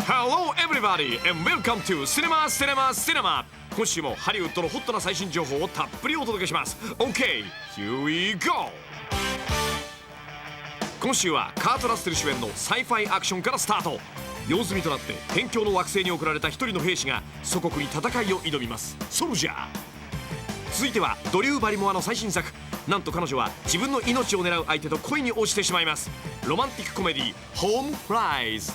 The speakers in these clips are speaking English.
Hello everybody and welcome to Cinema Cinema Cinema。 今週もハリウッドのホットな最新情報をたっぷりお届けします。 OK, here we go。 今週はカート・ラッセル主演のサイファイアクションからスタート。用済みとなって辺境の惑星に送られた一人の兵士が祖国に戦いを挑みます。ソルジャー。続いてはドリュー・バリモアの最新作。なんと彼女は自分の命を狙う相手と恋に落ちてしまいます。ロマンティックコメディホームフライズ。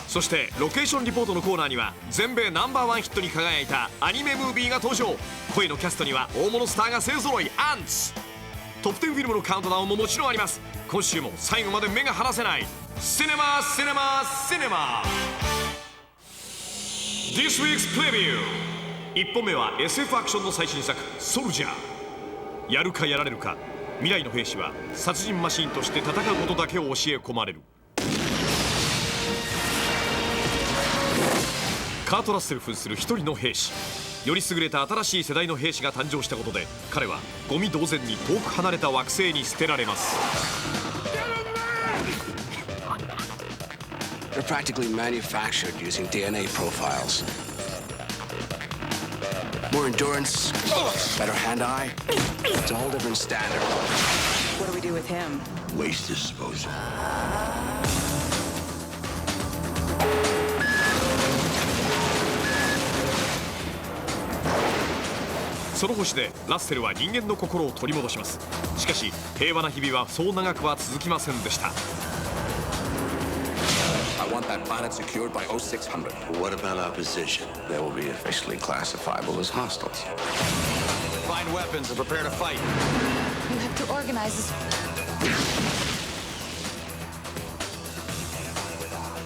そしてロケーションリポートのコーナーには全米ナンバー1ヒットに輝いたアニメムービーが登場。声のキャストには大物スターが勢ぞろい。ANTZ。トップ10フィルムのカウントダウンももちろんあります。今週も最後まで目が離せないシネマシネマシネマ。 This week's preview。 1本目は SF アクションの最新作ソルジャー。やるかやられるか、未来の兵士は殺人マシーンとして戦うことだけを教え込まれる。カート・ラッセル扮する一人の兵士。より優れた新しい世代の兵士が誕生したことで彼はゴミ同然に遠く離れた惑星に捨てられます。 They're practically manufactured using DNA profiles. More endurance, better hand-eye. It's a whole different standard. What do we do with him? Waste disposal. その星でラッセルは人間の心を取り戻します。しかし平和な日々はそう長くは続きませんでした。 I want that planet secured by 0600. What about our position? They will be officially classifiable as hostiles. Find weapons and prepare to fight. You have to organize this.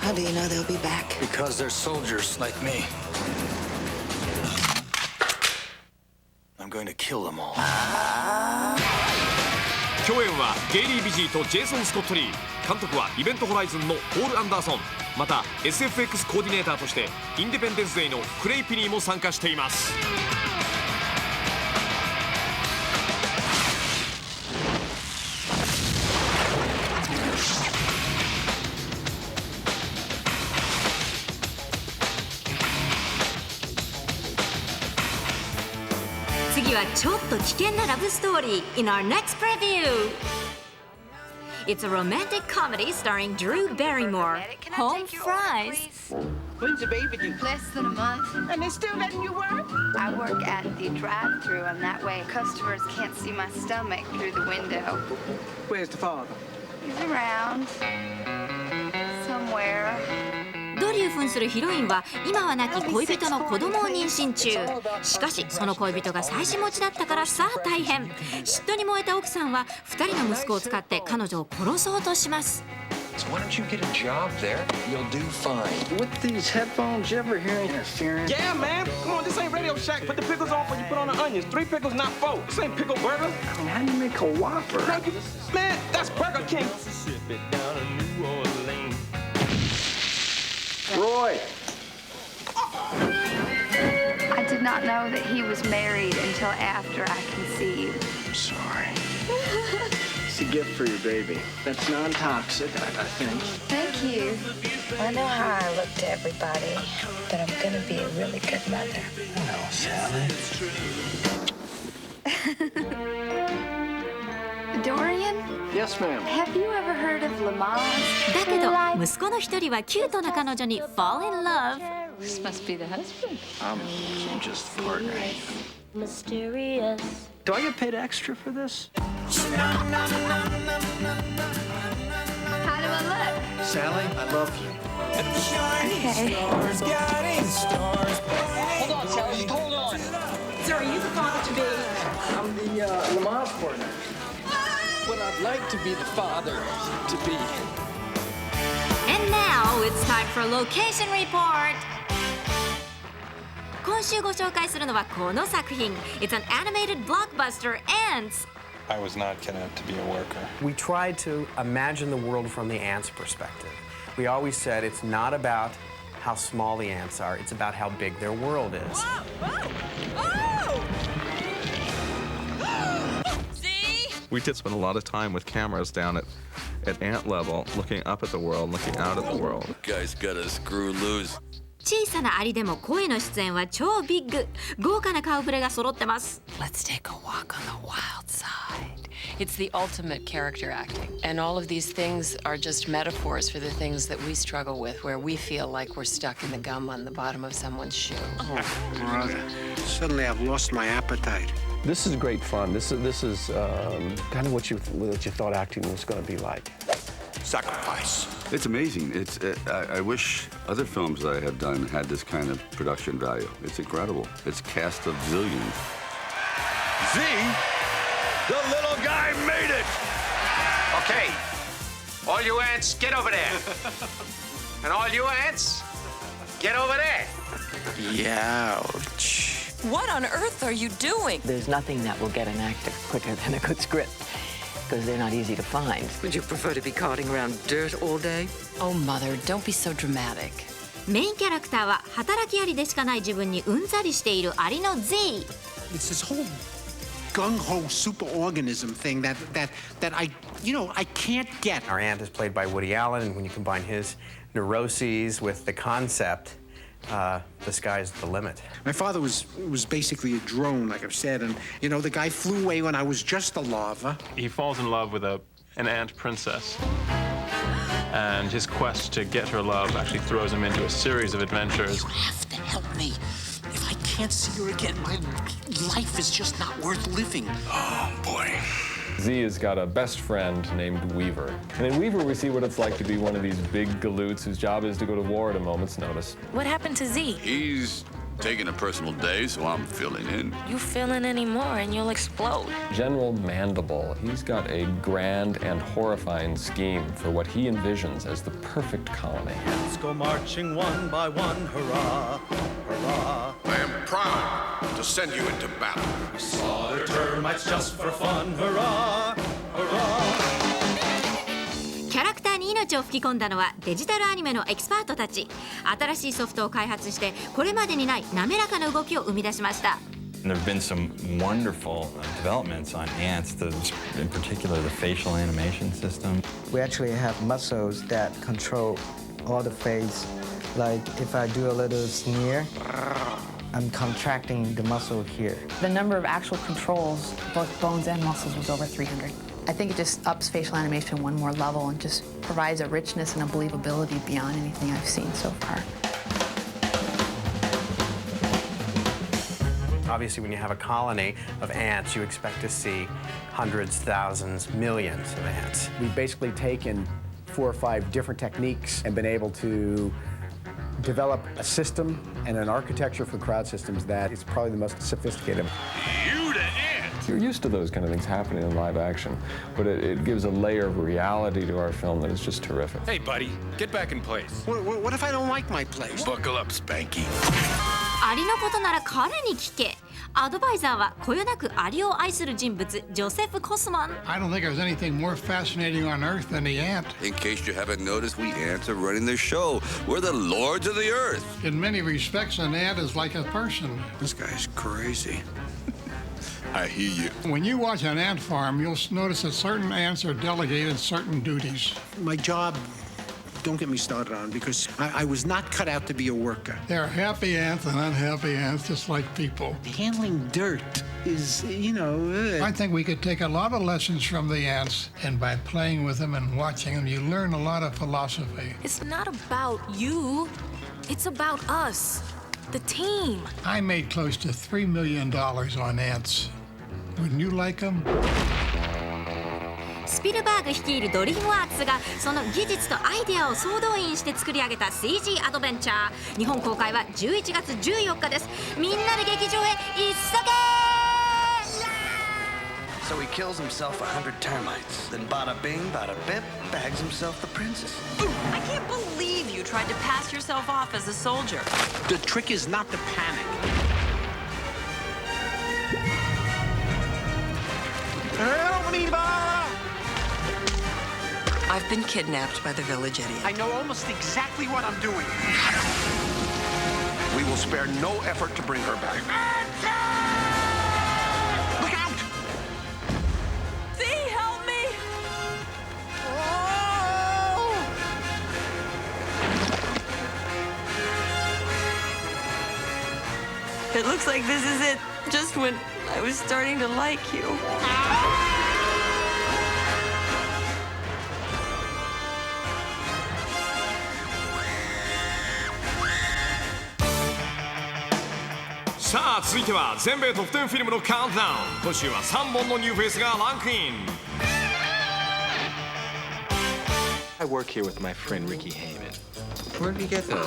How do you know they'll be back? Because they're soldiers like me. I'm going to kill them all. 共演はゲイリー・ビジーとジェイソン・スコットリー。監督はイベントホライズンのポール・アンダーソン。また SFX コーディネーターとしてインディペンデンス・デイのクレイ・ピニーも参加しています。次はちょっと危険なラブストーリー in our next preview. It's a romantic comedy starring Drew Barrymore. Home fries. When's your baby due? Less than a month. And they still letting you work? I work at the drive-thru, and that way customers can't see my stomach through the window. Where's the father? He's around. Somewhere. ドリュー扮するヒロインは今は亡き恋人の子供を妊娠中。しかしその恋人が妻子持ちだったからさあ大変。嫉妬に燃えた奥さんは2人の息子を使って彼女を殺そうとします。 So why don't you get a job there? You'll do fine. With these headphones, you ever hear interference? Yeah, man. Come on, this ain't Radio Shack. Put the pickles on before you put on the onions. 3 pickles, not 4. This ain't pickle burger. I mean, how do you make a Whopper? Man, that's Burger King. Roy. I did not know that he was married until after I conceived. I'm sorry. It's a gift for your baby. That's non-toxic, I think. Thank you. I know how I look to everybody, but I'm gonna be a really good mother. Hello, Sally. Dorian, Yes, ma'am. have you ever heard of Lamont? だけど息子の一人はキュートな彼女に fall in love. This must be the husband. I'm just a partner. Mysterious. Do I get paid extra for this? How do I look? Sally, I love you. Okay. Hold on, Sally, just hold on. Sir, are you the father-to-be? I'm the Lamont partner. Well, I'd like to be the father-to-be. And now it's time for location report. 今週ご紹介するのはこの作品。It's an animated blockbuster, ANTZ. I was not cut out to be a worker. We tried to imagine the world from the ants' perspective. We always said it's not about how small the ants are, it's about how big their world is. See? We did spend a lot of time with cameras down at ant level, looking up at the world, looking out at the world. Guys gotta screw loose. 小さなアリでも声の出演は超ビッグ。豪華な顔ぶれが揃ってます。Let's take a walk on the wild side. It's the ultimate character acting. And all of these things are just metaphors for the things that we struggle with, where we feel like we're stuck in the gum on the bottom of someone's shoe. Oh, brother. Suddenly I've lost my appetite. This is great fun. This is kind of what you thought acting was going to be like. Sacrifice. It's amazing. I wish other films that I have done had this kind of production value. It's incredible. It's cast of zillions. Z, the little guy made it. Okay, all you ants, get over there. And all you ants, get over there. Youch. What on earth are you doing? There's nothing that will get an actor quicker than a good script, because they're not easy to find. Would you prefer to be carting around dirt all day? Oh, Mother, don't be so dramatic. メインキャラクターは働きアリでしかない自分にうんざりしているアリの Z。 It's this whole gung-ho superorganism thing that I can't get. Our ant is played by Woody Allen, and when you combine his neuroses with the concept, the sky's the limit. My father was basically a drone, like I've said, and the guy flew away when I was just a larva. He falls in love with an ant princess. And his quest to get her love actually throws him into a series of adventures. You have to help me. If I can't see her again, my life is just not worth living. Oh, boy. Z has got a best friend named Weaver. And in Weaver, we see what it's like to be one of these big galoots whose job is to go to war at a moment's notice. What happened to Z? He's taking a personal day, so I'm filling in. You fill in anymore and you'll explode. General Mandible, he's got a grand and horrifying scheme for what he envisions as the perfect colony. Let's go marching one by one, hurrah, hurrah. I am proud to send you into battle. Slaughter termites just for fun, hurrah, hurrah. キャラクターに命を吹き込んだのはデジタルアニメのエキスパートたち。新しいソフトを開発してこれまでにない滑らかな動きを生み出しました。There have been some wonderful developments on ANTZ, in particular the facial animation system. We actually have muscles that control all the face. Like if I do a little sneer, I'm contracting the muscle here. The number of actual controls, both bones and muscles, was over 300. I think it just ups facial animation one more level and just provides a richness and a believability beyond anything I've seen so far. Obviously, when you have a colony of ants, you expect to see hundreds, thousands, millions of ants. We've basically taken 4 or 5 different techniques and been able to develop a system and an architecture for crowd systems that is probably the most sophisticated. You're used to those kind of things happening in live action, but it gives a layer of reality to our film that is just terrific. Hey, buddy, get back in place. What if I don't like my place? Buckle up, Spanky. アリのことなら彼に聞け。アドバイザーはこよなくアリを愛する人物ジョセフ・コスマン。 I don't think there's anything more fascinating on Earth than the ant. In case you haven't noticed, we ants are running the show. We're the lords of the earth. In many respects, an ant is like a person. This guy's crazy. I hear you. When you watch an ant farm, you'll notice that certain ants are delegated certain duties. My job, don't get me started on, because I was not cut out to be a worker. There are happy ants and unhappy ants, just like people. Handling dirt is, I think we could take a lot of lessons from the ants, and by playing with them and watching them, you learn a lot of philosophy. It's not about you. It's about us, the team. I made close to $3 million on ants. Wouldn't you like them? スピルバーグ率いるドリームワークスがその技術とアイデアを総動員して作り上げた CG アドベンチャー。日本公開は11月14日です。みんなで劇場へ一足け。 So he kills himself 100 termites. Then bada bing, bada bip, bags himself the princess. I can't believe you tried to pass yourself off as a soldier. The trick is not to panic. Help me, Baba! I've been kidnapped by the village idiot. I know almost exactly what I'm doing. We will spare no effort to bring her back. Look out! Z! It looks like this is it, just when I was starting to like you. さあ続いては全米トップ10フィルムのカウントダウン。今週は3本のニューフェイスがランクイン。 I work here with my friend Ricky Heyman. Where did he get that?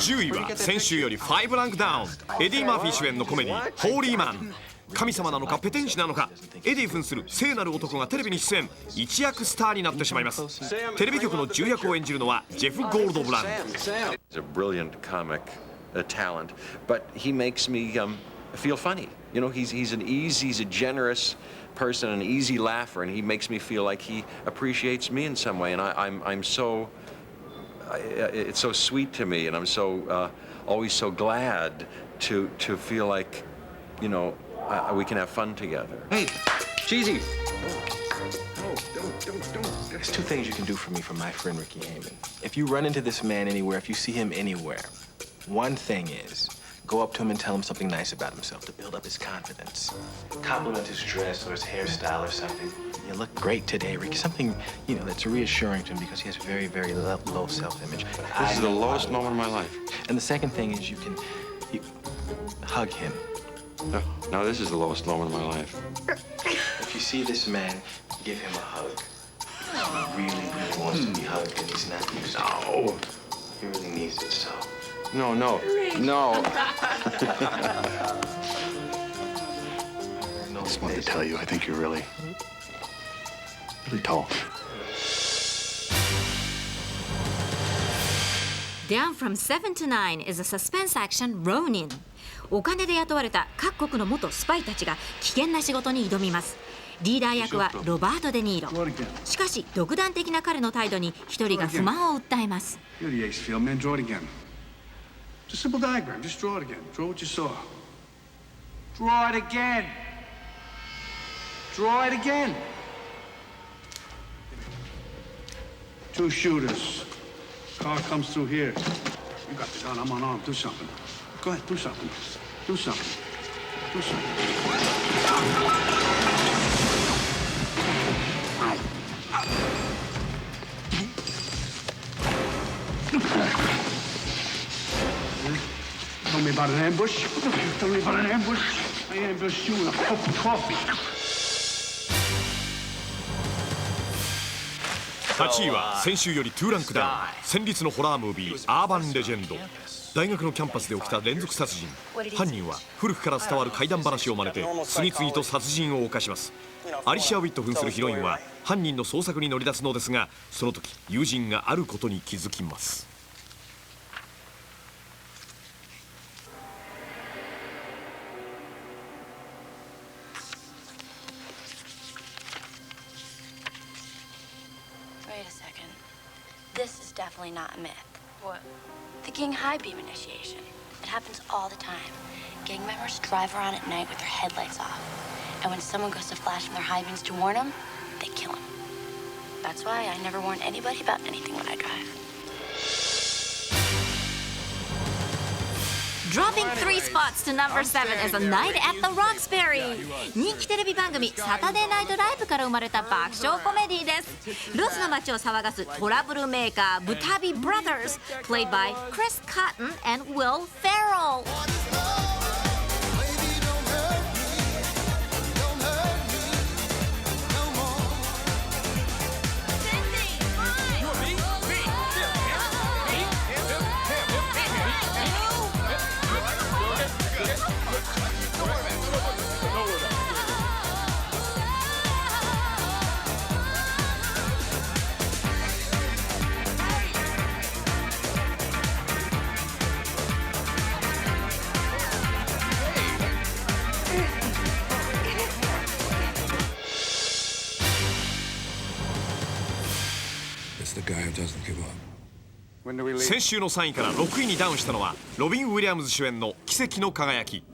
10位は先週より5ランクダウン。エディ・マーフィー主演のコメディ「ホーリーマン」。神様なのかペテン師なのか、エディ扮する聖なる男がテレビに出演、一躍スターになってしまいます。テレビ局の重役を演じるのはジェフ・ゴールドブラン。 He's a brilliant comic talent, but he makes me feel funny. You know, he's a generous person, an easy laugher, and he makes me feel like he appreciates me in some way. And I'm so it's so sweet to me, and I'm so always so glad to feel like, you know, we can have fun together. Hey, Cheesy! Don't. There's two things you can do for me from my friend Ricky Heyman. If you run into this man anywhere, if you see him anywhere, one thing is, go up to him and tell him something nice about himself to build up his confidence. Compliment his dress or his hairstyle or something. You look great today, Ricky. Something, you know, that's reassuring to him because he has very, very low self-image. This is the lowest moment of my life. And the second thing is you hug him. No, this is the lowest moment of my life. If you see this man, give him a hug. He really, really wants to be hugged, and he's not used to it. No. He really needs it, so. No. I just wanted to tell you, I think you're really tall. Down from 7 to 9 is a suspense action Ronin。お金で雇われた各国の元スパイたちが危険な仕事に挑みます。リーダー役はロバート・デ・ニーロ。しかし独断的な彼の態度に一人が不満を訴えます。You're the ace field man. Draw it again. It's a simple diagram. Just draw it again. Draw what you saw. Draw it again. Draw it again. Two shooters. Car comes through here. You got the gun. I'm unarmed. Do something. Go ahead. Do something. Do something. Do something. Tell me about an ambush. Tell me about an ambush. I ambushed you in a cup of coffee. 8位は先週より2ランクダウン。戦慄のホラームービー「アーバンレジェンド」。大学のキャンパスで起きた連続殺人。犯人は古くから伝わる怪談話を真似て次々と殺人を犯します。アリシア・ウィット扮するヒロインは犯人の捜索に乗り出すのですが、その時友人があることに気づきます。This is definitely not a myth. What? The Gang High Beam initiation. It happens all the time. Gang members drive around at night with their headlights off. And when someone goes to flash from their high beams to warn them, they kill them. That's why I never warn anybody about anything when I drive. Dropping 3 spots to number 7 is A Night at the Roxbury。 人気テレビ番組サタデーナイトライブから生まれた爆笑コメディです。ロスの街を騒がすトラブルメーカーブタビ・ブラザーズ played by Chris Cotton and Will Ferrell。先週の3位から6位にダウンしたのはロビン・ウィリアムズ主演の奇跡の輝き。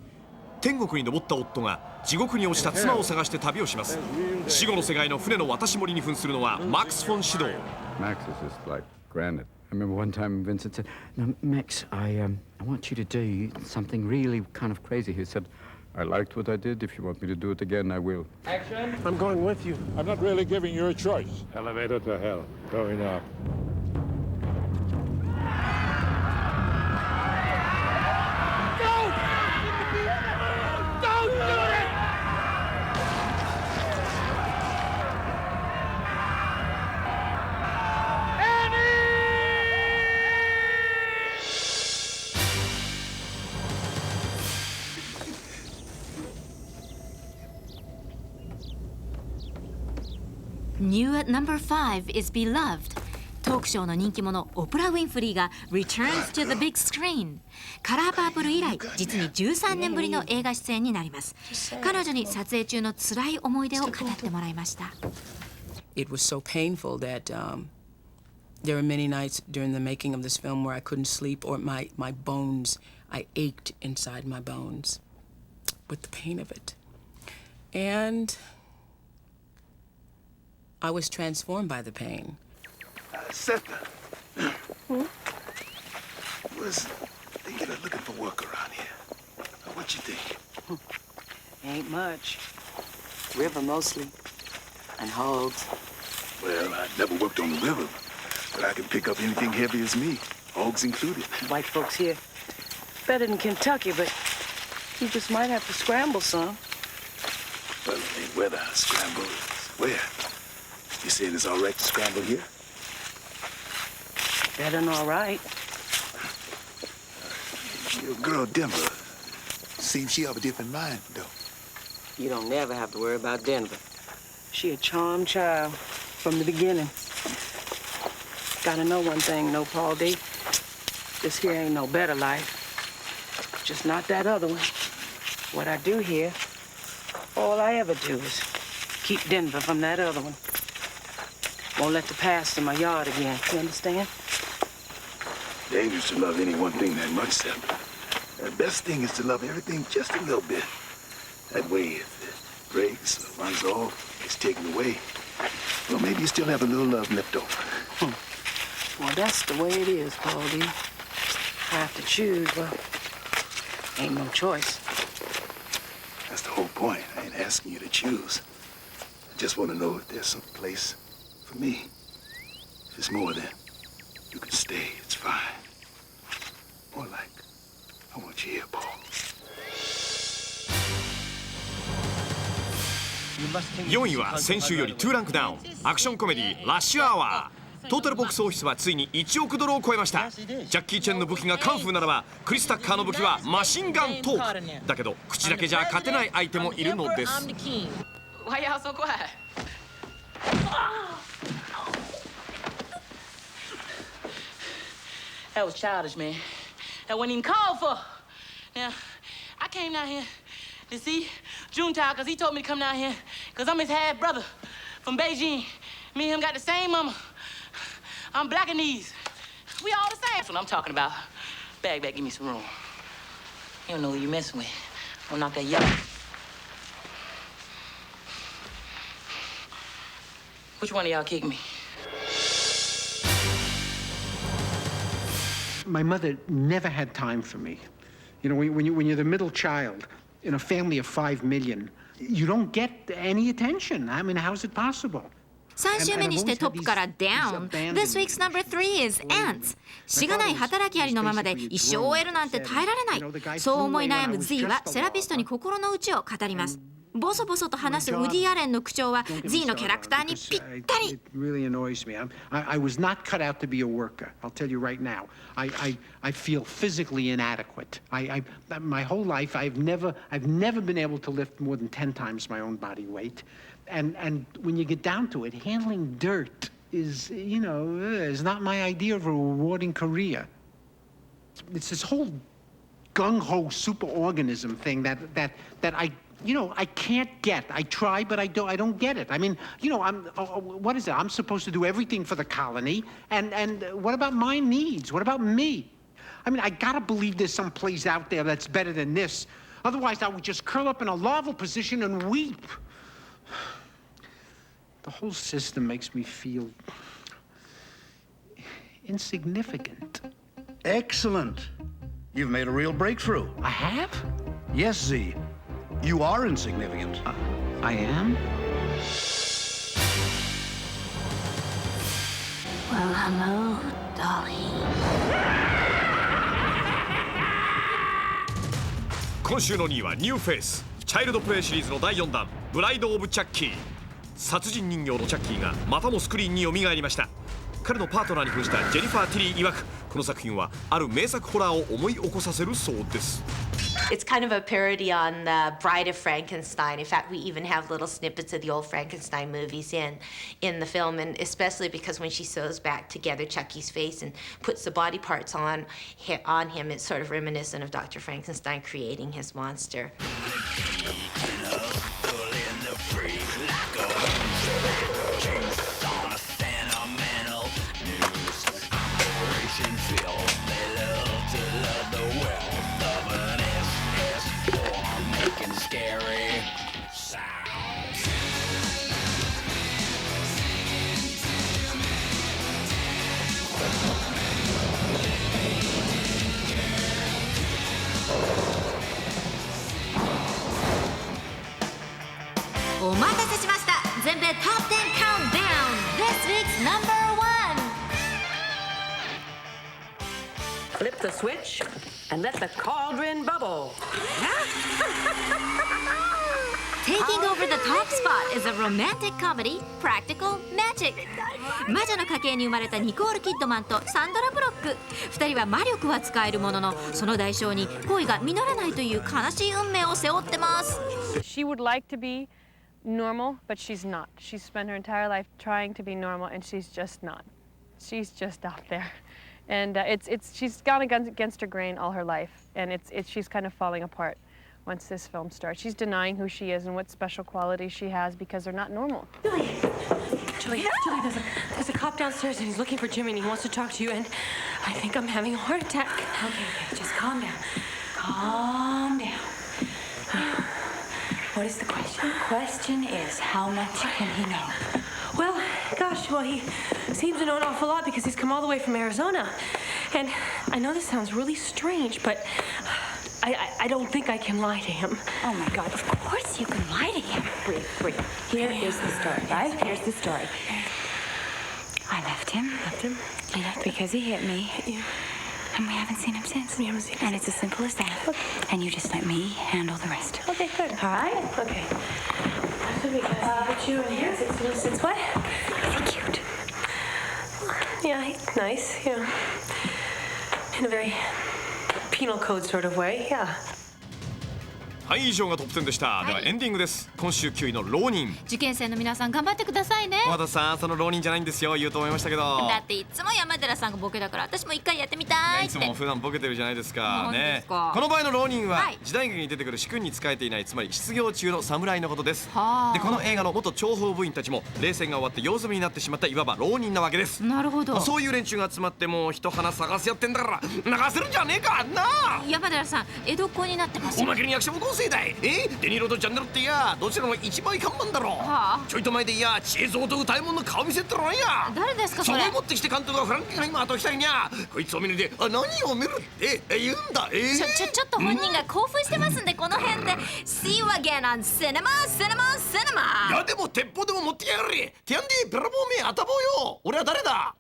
天国に昇った夫が地獄に落ちた妻を探して旅をします。死後の世界の船の渡し森に扮するのはマックス・フォン・シドー。Max is just like granite. remember one time Vincent said, "Now, Max, I want you to do something really kind of crazy." He said, "I liked what I did. If you want me to do it again, I will." Action. I'm going with you. I'm not really giving you a choice. Elevator to hell. Going up. Don't do it! New at number 5 is Beloved. トークショーの人気者オプラ・ウィンフリーが Returns to the Big Screen。カラーパープル以来実に13年ぶりの映画出演になります。彼女に撮影中の辛い思い出を語ってもらいました。It was so painful that there were many nights during the making of this film where I couldn't sleep, or my bones, I ached inside my bones with the pain of it. And I was transformed by the pain. Seth, was thinking of looking for work around here. What you think? Ain't much. River mostly. And hogs. Well, I never worked on the river, but I can pick up anything heavy as me, hogs included. White folks here. Better than Kentucky, but you just might have to scramble some. Well, it ain't whether I scramble, it's where. You saying it's all right to scramble here? Better than all right. Your girl Denver, seems she have a different mind, though. You don't never have to worry about Denver. She a charmed child from the beginning. Gotta know one thing, no, Paul D. This here ain't no better life. Just not that other one. What I do here, all I ever do is keep Denver from that other one. Won't let the past in my yard again, you understand? Dangerous to love any one thing that much, Seth. The best thing is to love everything just a little bit. That way, if it breaks or runs off, it's taken away, well, maybe you still have a little love left over. Well, that's the way it is, Paul D. I have to choose, well, ain't no choice. That's the whole point. I ain't asking you to choose. I just want to know if there's some place for me. If it's more than you can stay, it's fine. More like, I want you here, Paul. 4位は先週より2ランクダウン、アクションコメディラッシュアワー。トータルボックスオフィスはついに1億ドルを超えました。ジャッキー・チェンの武器がカンフーならば、クリス・タッカーの武器はマシンガントークだけど、口だけじゃ勝てない相手もいるのです。 Why y'all so quiet? That was childish, man. That wasn't even called for. Now, I came down here to see Juntao because he told me to come down here because I'm his half brother from Beijing. Me and him got the same mama. I'm Blackanese. We all the same. That's what I'm talking about. Bag, give me some room. You don't know who you're messing with. Don't knock that yellow. Which one of y'all kicked me? My mother never had time for me. You know, when you're the middle child in a family of 5 million, you don't get any attention. I mean, how's it possible? 3週目にしてトップから down. This week's number 3 is ANTZ. しがない働きありのままで一生終えるなんて耐えられない。そう思い悩む Z はセラピストに心の内を語ります。ボソボソと話すウディ・アレンの口調は Z のキャラクターにぴったり。 It really annoys me. I was not cut out to be a worker. I'll tell you right now. I feel physically inadequate. My whole life, I've never been able to lift more than 10 times my own body weight. And when you get down to it, handling dirt is, you know, is not my idea of a rewarding career. It's this whole gung-ho superorganism thing that I, you know, I can't get. I try, but I don't get it. I mean, you know, what is it? I'm supposed to do everything for the colony, and what about my needs? What about me? I mean, I gotta believe there's some place out there that's better than this. Otherwise, I would just curl up in a larval position and weep. The whole system makes me feel insignificant. Excellent. You've made a real breakthrough. I have? Yes, Z. You are insignificant. I am? Well, hello, Dolly. 今週の2位はニューフェイスチャイルドプレイシリーズの第4弾ブライド・オブ・チャッキー。殺人人形のチャッキーがまたもスクリーンに蘇りました。彼のパートナーに扮したジェニファー・ティリー曰く、この作品はある名作ホラーを思い起こさせるそうです。It's kind of a parody on the Bride of Frankenstein. In fact, we even have little snippets of the old Frankenstein movies in the film, and especially because when she sews back together Chucky's face and puts the body parts on him, it's sort of reminiscent of Dr. Frankenstein creating his monster.「お待たせしました。全米トップ10 Countdown This week's number one Flip the switch and let the cauldron bubble. Taking over the top spot is a romantic comedy, Practical Magic. 魔女の家系に生まれたニコール・キッドマンとサンドラ・ブロック。2人は魔力は使えるものの、その代償に恋が実らないという悲しい運命を背負ってます。She would like to be normal, but she's not. She's spent her entire life trying to be normal, and she's just not. She's just out there. And she's gone against her grain all her life, and she's kind of falling apart once this film starts. She's denying who she is and what special qualities she has because they're not normal. Julie, there's a cop downstairs and he's looking for Jimmy and he wants to talk to you, and I think I'm having a heart attack. Okay, just calm down. Calm down. What is the question? The question is, how much can he know? Well, gosh, he seems to know an awful lot because he's come all the way from Arizona. And I know this sounds really strange, but I don't think I can lie to him. Oh, my God, of course you can lie to him. Breathe. Here is the story, right? Here's the story. I left him. Because he hit me. Yeah. And we haven't seen him since. And it's as simple as that. Okay. And you just let me handle the rest. Okay, good. All right? Okay. So because he put you in here since what? Really cute. Yeah, he's nice, yeah. In a very penal code sort of way, yeah. はい、以上がトップ10でした。ではエンディングです。今週9位の浪人。受験生の皆さん頑張ってくださいね。和田さん、その浪人じゃないんですよ。言うと思いましたけど。だっていつも山寺さんがボケだから、私も一回やってみたいって。いつも普段ボケてるじゃないですか。ね。この場合の浪人は、時代劇に出てくる主君に仕えていない、つまり失業中の侍のことです。で、この映画の元諜報部員たちも冷戦が終わって用済みになってしまったいわば浪人なわけです。なるほど。そういう連中が集まってもう一花探すやってんだから流せるんじゃねえかな。山寺さん、江戸っ子になってますよ。おまけに役者も構成だい。デニーロとチャンネルっていやどちらも一枚看板だろう。ちょいと前でいや知恵蔵と歌い物の顔見せってのなんや。誰ですかそれ。それ持ってきて監督がフランケンハイマーと来たりにゃこいつを見るで何を見るって言うんだ。ちょっと本人が興奮してますんで、この辺で See you again on cinema. いやでも鉄砲でも持ってやがれ。てやんでベラボーめあたぼうよ。俺は誰だ。